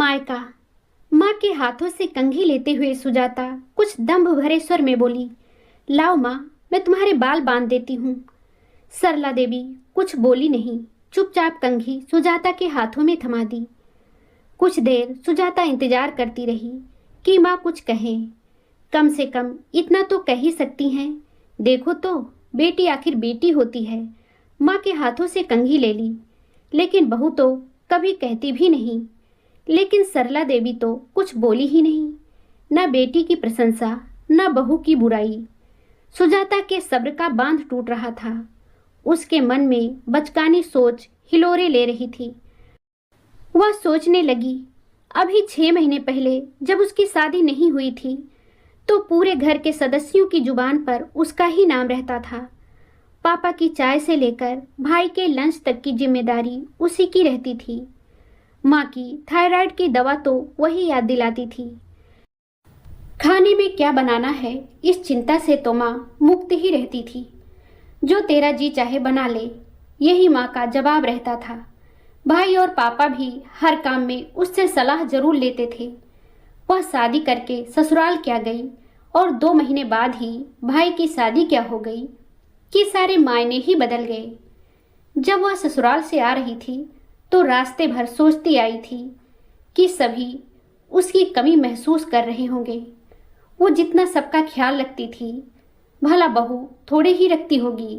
मायका। माँ के हाथों से कंघी लेते हुए सुजाता कुछ दम्भ भरे स्वर में बोली, लाओ माँ, मैं तुम्हारे बाल बांध देती हूँ। सरला देवी कुछ बोली नहीं, चुपचाप कंघी सुजाता के हाथों में थमा दी। कुछ देर सुजाता इंतजार करती रही कि माँ कुछ कहें। कम से कम इतना तो कह ही सकती हैं, देखो तो बेटी आखिर बेटी होती है। माँ के हाथों से कंघी ले ली, लेकिन बहू तो कभी कहती भी नहीं। लेकिन सरला देवी तो कुछ बोली ही नहीं, न बेटी की प्रशंसा न बहू की बुराई। सुजाता के सब्र का बांध टूट रहा था। उसके मन में बचकानी सोच हिलोरे ले रही थी। वह सोचने लगी, अभी 6 महीने पहले जब उसकी शादी नहीं हुई थी तो पूरे घर के सदस्यों की जुबान पर उसका ही नाम रहता था। पापा की चाय से लेकर भाई के लंच तक की जिम्मेदारी उसी की रहती थी। माँ की थायराइड की दवा तो वही याद दिलाती थी। खाने में क्या बनाना है इस चिंता से तो माँ मुक्त ही रहती थी। जो तेरा जी चाहे बना ले, यही माँ का जवाब रहता था। भाई और पापा भी हर काम में उससे सलाह जरूर लेते थे। वह शादी करके ससुराल क्या गई और 2 महीने बाद ही भाई की शादी क्या हो गई कि सारे मायने ही बदल गए। जब वह ससुराल से आ रही थी तो रास्ते भर सोचती आई थी कि सभी उसकी कमी महसूस कर रहे होंगे। वो जितना सबका ख्याल रखती थी, भला बहू थोड़े ही रखती होगी।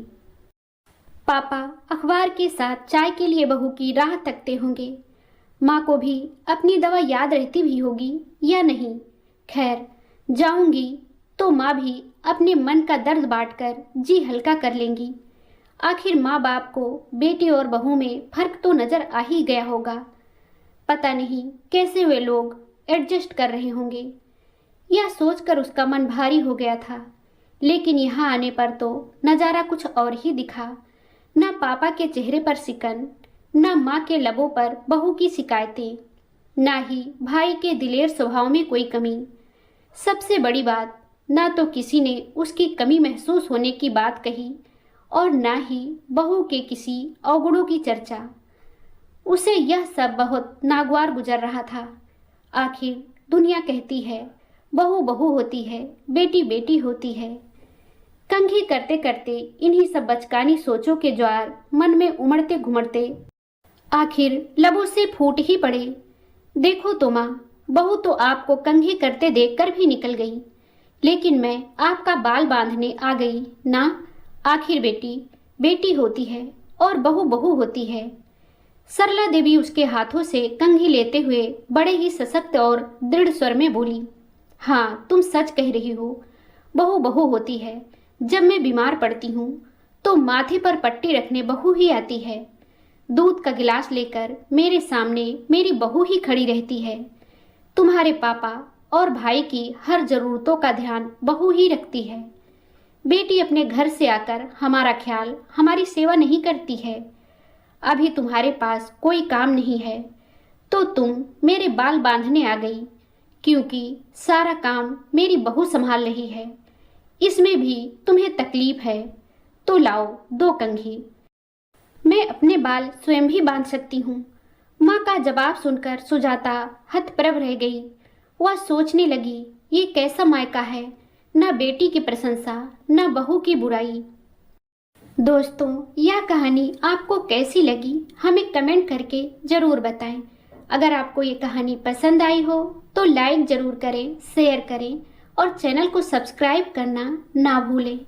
पापा अखबार के साथ चाय के लिए बहू की राह तकते होंगे। माँ को भी अपनी दवा याद रहती भी होगी या नहीं। खैर, जाऊंगी तो माँ भी अपने मन का दर्द बांटकर जी हल्का कर लेंगी। आखिर माँ बाप को बेटी और बहू में फर्क तो नजर आ ही गया होगा। पता नहीं कैसे वे लोग एडजस्ट कर रहे होंगे। यह सोचकर उसका मन भारी हो गया था। लेकिन यहाँ आने पर तो नज़ारा कुछ और ही दिखा। न पापा के चेहरे पर सिकन, न माँ के लबों पर बहू की शिकायतें, न ही भाई के दिलेर स्वभाव में कोई कमी। सबसे बड़ी बात, न तो किसी ने उसकी कमी महसूस होने की बात कही और न ही बहू के किसी अवगुणों की चर्चा। उसे यह सब बहुत नागवार गुजर रहा था। आखिर दुनिया कहती है बहू बहू होती है, बेटी बेटी होती है। कंघी करते करते इन्हीं सब बचकानी सोचों के ज्वार मन में उमड़ते घुमड़ते आखिर लबों से फूट ही पड़े। देखो तो माँ, बहू तो आपको कंघी करते देखकर भी निकल गई, लेकिन मैं आपका बाल बांधने आ गई ना। आखिर बेटी बेटी होती है और बहू बहू होती है। सरला देवी उसके हाथों से कंघी लेते हुए बड़े ही सशक्त और दृढ़ स्वर में बोली, हाँ, तुम सच कह रही हो, बहू बहू होती है। जब मैं बीमार पड़ती हूँ तो माथे पर पट्टी रखने बहू ही आती है। दूध का गिलास लेकर मेरे सामने मेरी बहू ही खड़ी रहती है। तुम्हारे पापा और भाई की हर जरूरतों का ध्यान बहू ही रखती है। बेटी अपने घर से आकर हमारा ख्याल, हमारी सेवा नहीं करती है। अभी तुम्हारे पास कोई काम नहीं है तो तुम मेरे बाल बांधने आ गई, क्योंकि सारा काम मेरी बहू संभाल रही है। इसमें भी तुम्हें तकलीफ है तो लाओ 2 कंघी। मैं अपने बाल स्वयं भी बांध सकती हूँ। माँ का जवाब सुनकर सुजाता हतप्रभ रह गई। वह सोचने लगी, ये कैसा मायका है, न बेटी की प्रशंसा न बहू की बुराई। दोस्तों, यह कहानी आपको कैसी लगी हमें कमेंट करके ज़रूर बताएं। अगर आपको ये कहानी पसंद आई हो तो लाइक ज़रूर करें, शेयर करें और चैनल को सब्सक्राइब करना ना भूलें।